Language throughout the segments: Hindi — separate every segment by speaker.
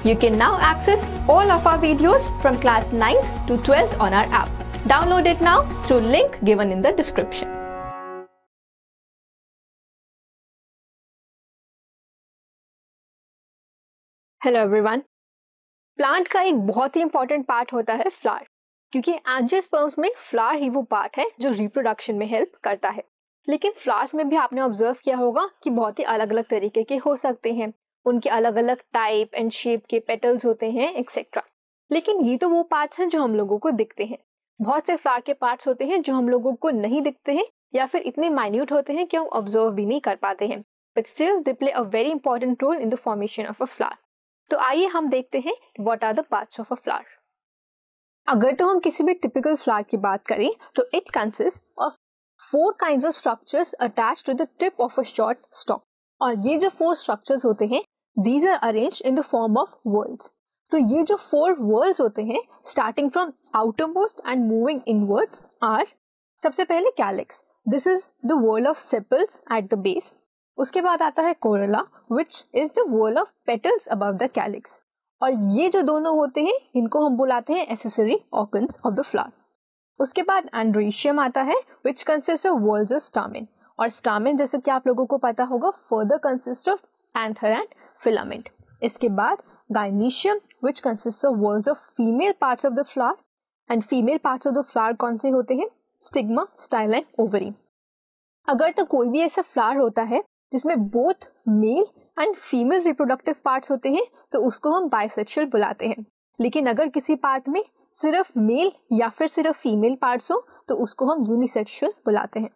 Speaker 1: You can now access all of our videos from class 9th to 12th on our app. Download it now through link given in the description. Hello everyone. Plant का एक बहुत ही इंपॉर्टेंट पार्ट होता है फ्लावर, क्योंकि एंजियोस्पर्म्स में फ्लावर ही वो पार्ट है जो रिप्रोडक्शन में हेल्प करता है। लेकिन फ्लावर्स में भी आपने ऑब्जर्व किया होगा कि बहुत ही अलग अलग तरीके के हो सकते हैं, उनके अलग अलग टाइप एंड शेप के पेटल्स होते हैं एक्सेट्रा। लेकिन ये तो वो पार्ट्स हैं जो हम लोगों को दिखते हैं। बहुत से फ्लावर के पार्ट्स होते हैं जो हम लोगों को नहीं दिखते हैं या फिर इतने माइन्यूट होते हैं कि हम ऑब्जर्व भी नहीं कर पाते हैं, but still they play a very important role in the formation of a flower. तो आइए हम देखते हैं what are the parts of a flower. अगर तो हम किसी भी टिपिकल फ्लावर की बात करें तो it consist of 4 kinds of structures attached to the tip of a short stalk। और ये जो 4 structures होते हैं, these are arranged in the form of whorls। तो ये जो 4 whorls होते हैं, starting from outermost and moving inwards are, सबसे पहले calyx, this is the whorl of sepals at the base। उसके बाद आता है corolla, which is the whorl of petals above the calyx। और ये जो दोनों होते हैं, इनको हम बुलाते हैं accessory organs of the flower। उसके बाद एंड्रीशियम आता है, which consists of whorls of stamen। और stamen जैसे कि आप लोगों को पता होगा further consists of anther and filament। इसके बाद gynoecium, which consists of whorls of female parts of the flower। and female parts of the flower कौन से होते हैं? Stigma, style and ovary. अगर तो कोई भी ऐसा फ्लावर होता है जिसमें both male and female reproductive parts होते हैं तो उसको हम बाइसेक्सुअल बुलाते हैं। लेकिन अगर किसी पार्ट में सिर्फ मेल या फिर सिर्फ फीमेल पार्ट्स हो तो उसको हम यूनिसेक्सुअल बुलाते हैं।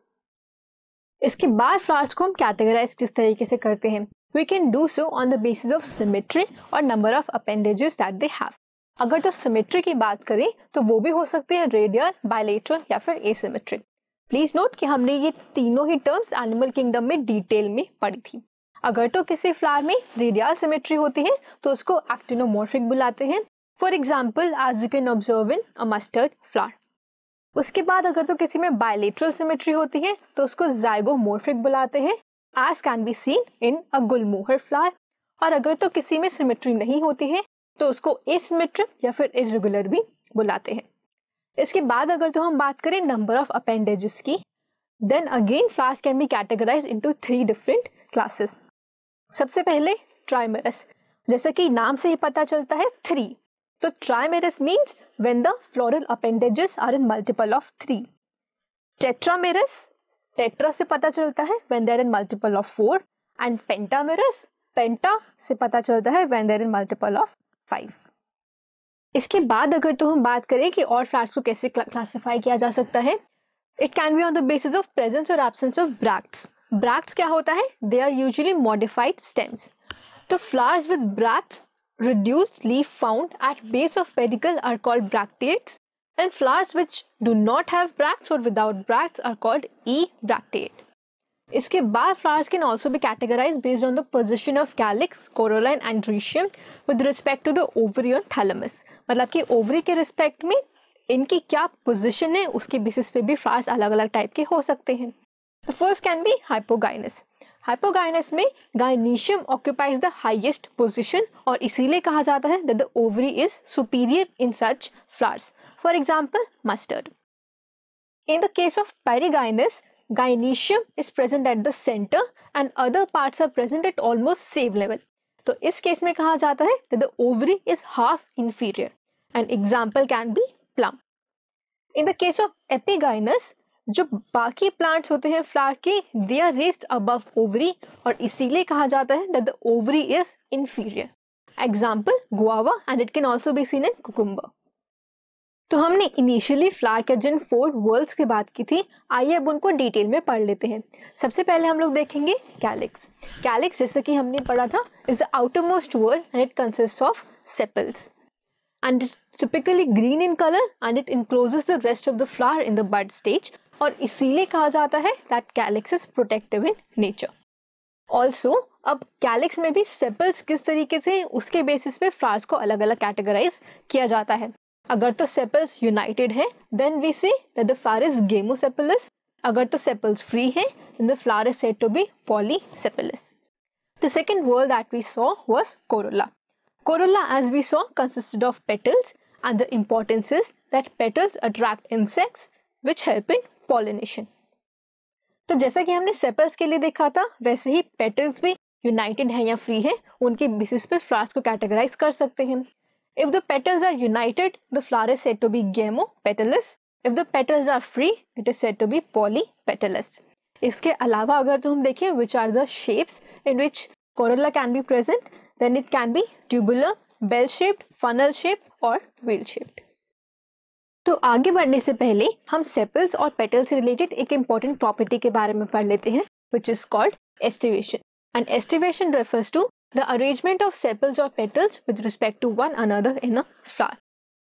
Speaker 1: इसके बाद फ्लावर्स को हम कैटेगराइज किस तरीके से करते हैं? We can do so on the basis of symmetry और number of appendages that they have. अगर तो सिमेट्री की बात करें तो वो भी हो सकते हैं रेडियल, बायलेटरल या फिर एसिमेट्रिक। प्लीज नोट कि हमने ये तीनों ही टर्म्स एनिमल किंगडम में डिटेल में पढ़ी थी। अगर तो किसी फ्लावर में रेडियल सिमेट्री होती है तो उसको एक्टिनोमॉर्फिक बुलाते हैं। For example as you can observe in a mustard flower. उसके बाद अगर तो किसी में बायलेटरल सिमेट्री होती है तो उसको जाइगोमॉर्फिक बुलाते हैं, as can be seen in a gulmohar flower. और अगर तो किसी में सिमेट्री नहीं होती है तो उसको एसिमेट्रिक या फिर इरेगुलर भी बुलाते हैं। इसके बाद अगर तो हम बात करें नंबर ऑफ अपेंडेजेस की, then again flowers can be categorize into 3 different classes. सबसे पहले ट्राइमेरस, जैसा कि नाम से ही पता चलता है 3। तो trimerous means when the floral appendages are in multiple of 3। Tetramerous, tetra से पता चलता है when they are in multiple of 4। And pentamerous, penta से पता चलता है when they are in multiple of 5। इसके बाद अगर तो हम बात करें कि और फ्लावर्स को कैसे क्लासिफाई किया जा सकता है, it can be on the basis of presence और एब्सेंस ऑफ ब्रैक्ट्स। ब्रैक्ट्स क्या होता है? They are usually modified stems. तो flowers with bracts, reduced leaf found at base of pedicle are called bracteates, and flowers which do not have bracts or without bracts are called ebracteate। इसके बाद flowers can also be categorized based on the position of calyx, corolla and androecium with respect to the ovary और thalamus। मतलब कि ओवरी के रिस्पेक्ट में इनकी क्या पोजिशन है उसके बेसिस पे भी फ्लावर्स अलग अलग टाइप के हो सकते हैं। The first can be hypogynous। Hypogynous में gynoecium occupies the highest position और इसीलिए कहा जाता है that the ovary is superior in such flowers. For example mustard. In the case of perigynous, gynoecium is present at the centre and other parts are present at almost same level. तो इस केस में कहा जाता है that the ovary is half inferior and example can be plum. In the case of epigynous, जो बाकी प्लांट्स होते हैं फ्लावर के, they are raised above ovary और इसीलिए कहा जाता है that the ovary is inferior. Example guava and it can also be seen in cucumber. तो हमने इनिशियली फ्लावर के जिन 4 whorls की बात की थी, आइए अब उनको डिटेल में पढ़ लेते हैं। सबसे पहले हम लोग देखेंगे कैलिक्स। कैलिक्स जैसे कि हमने पढ़ा था is the outermost whorl and it consist of sepals and it's typically green in color and it encloses the rest of the flower in the bud stage और इसीलिए कहा जाता है that calyx is protective in nature। Also अब calyx में भी sepals किस तरीके से उसके बेसिस पे flowers को अलग अलग कैटेगराइज किया जाता है। अगर तो sepals united है then we say that the flower is gamosepalous। अगर तो sepals free है then the flower is said to be polysepalous। The second whorl that we saw was corolla। Corolla, as we saw, consisted of petals, and the importance is that petals attract insects which help in pollination. तो जैसा कि हमने सेपल्स के लिए देखा था, वैसे ही पेटल्स भी यूनाइटेड है या फ्री है, उनके बेसिस पे फ्लावर्स को कैटेगराइज कर सकते हैं. If the petals are united, the flower is said to be gamopetalous. If the petals are free, it is said to be polypetalous. इसके अलावा अगर तो हम देखें which are the shapes in which corolla can be present, then it can be tubular, bell-shaped, funnel-shaped और wheel-shaped. तो आगे बढ़ने से पहले हम सेपल्स और पेटल्स से रिलेटेड एक इम्पॉर्टेंट प्रॉपर्टी के बारे में पढ़ लेते हैं, which is called estivation. And estivation refers to the arrangement of sepals or petals with respect to one another in a flower.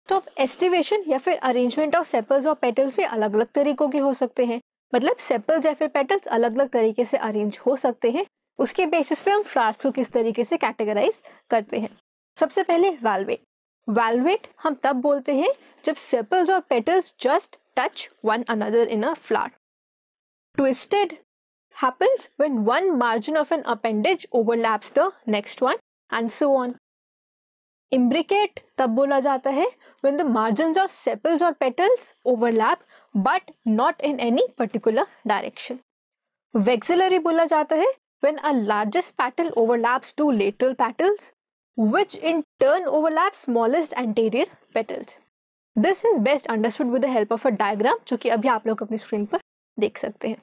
Speaker 1: तो अब estivation या फिर arrangement of sepals और petals भी अलग अलग तरीकों के हो सकते हैं. मतलब सेपल्स या फिर पेटल्स अलग अलग तरीके से अरेंज हो सकते हैं. उसके बेसिस पे हम फ्लावर्स को किस तरीके से कैटेगराइज करते हैं. सबसे पहले वाल्वेट. वाल्वेट हम तब बोलते हैं जब सेपल्स और petals just touch one another in a flower. Twisted happens when one margin of an appendage overlaps the next one and so on. Imbricate तब बोला जाता है when the margins of sepals or petals overlap but not in any particular direction. Vexillary बोला जाता है when a largest petal overlaps two lateral petals which in turn overlap smallest anterior petals. This is best understood with the help of a diagram जो कि अभी आप लोग अपनी स्क्रीन पर देख सकते हैं.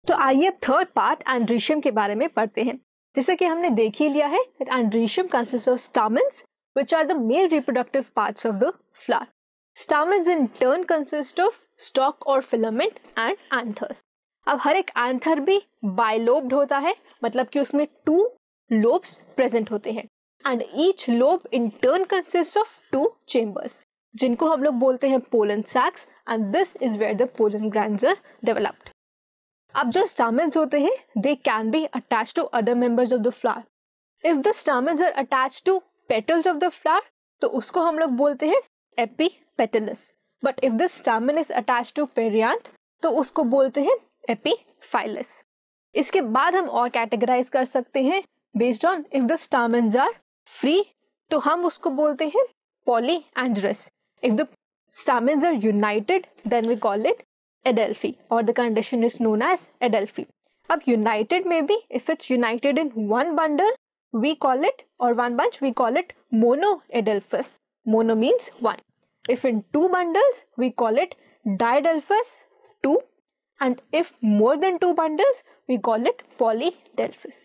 Speaker 1: तो आइए अब थर्ड पार्ट एंड्रीशियम के बारे में पढ़ते हैं. जैसे कि हमने देख ही लिया है that androecium consists of stamens which are the male reproductive parts of the flower. Stamens in turn consist of stalk or filament and anthers. अब हर एक एंथर भी बाइलोब्ड होता है, मतलब कि उसमें 2 lobes प्रेजेंट होते हैं. And each lobe in turn consist of 2 chambers जिनको हम लोग बोलते हैं pollen sacs and this is where the pollen grains are developed. अब जो स्टामेन्स होते हैं they can be attached to other members of the flower. If the stamens are attached to petals of the flower तो उसको हम लोग बोलते हैं epipetalous. But if the stamen is attached to perianth तो उसको बोलते हैं एपीफाइलस. इसके बाद हम और कैटेगराइज कर सकते हैं based on if the stamens are free तो हम उसको बोलते हैं polyandrous. If the stamens are united then we call it Adelphi or the condition is known as Adelphi. अब united में भी if it's united in one bundle we call it or one bunch we call it monoadelphous. Mono means one. If in 2 bundles we call it diadelphous 2 and if more than 2 bundles we call it polyadelphous.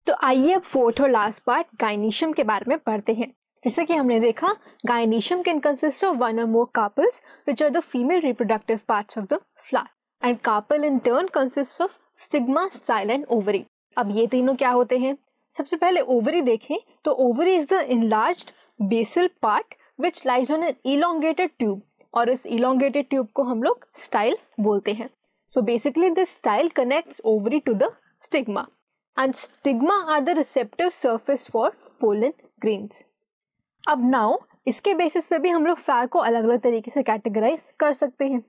Speaker 1: तो आइए अब फोर्थ और लास्ट पार्ट गायनीशियम के बारे में पढ़ते हैं. जैसे कि हमने देखा gynoecium can consist of 1 or more carpels which are the female reproductive parts of the flower and carpel in turn consists of stigma, style and ovary. अब ये तीनों क्या होते हैं? सबसे पहले ओवरी देखें तो ovary is the enlarged basal part which lies on an elongated tube और इस elongated tube को हम लोग style बोलते हैं. So basically this style connects ovary to the stigma and stigma are the receptive surface for pollen grains. अब नाउ इसके बेसिस पे भी हम लोग फ्लावर को अलग अलग तरीके से कैटेगराइज कर सकते हैं.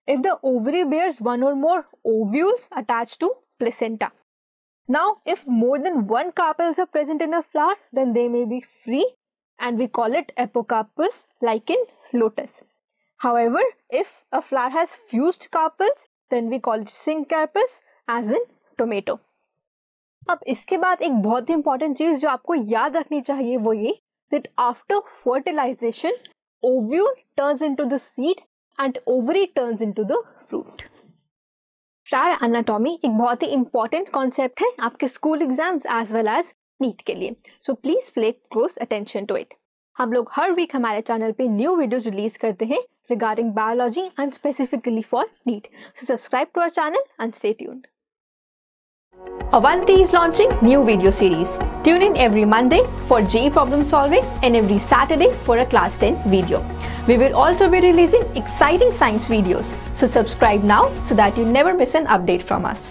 Speaker 1: If the ovary bears 1 or more ovules attached to placenta. Now if more than 1 carpels are present in a flower then they may be free and we call it apocarpus like in lotus. However if a flower has fused carpels then we call it syncarpus as in tomato. अब इसके बाद एक बहुत ही इंपॉर्टेंट चीज जो आपको याद रखनी चाहिए वो ये that after fertilization ovule turns into the seed and ovary turns into the fruit. Flower anatomy एक बहुत ही important concept है आपके school exams as well as NEET के लिए. So please pay close attention to it. हम लोग हर week हमारे चैनल पे new videos रिलीज करते हैं regarding biology and specifically for NEET. So subscribe to our channel and stay tuned. Avanti is launching new video series. Tune in every Monday for JEE problem solving and every Saturday for a class 10 video. We will also be releasing exciting science videos. So subscribe now so that you never miss an update from us.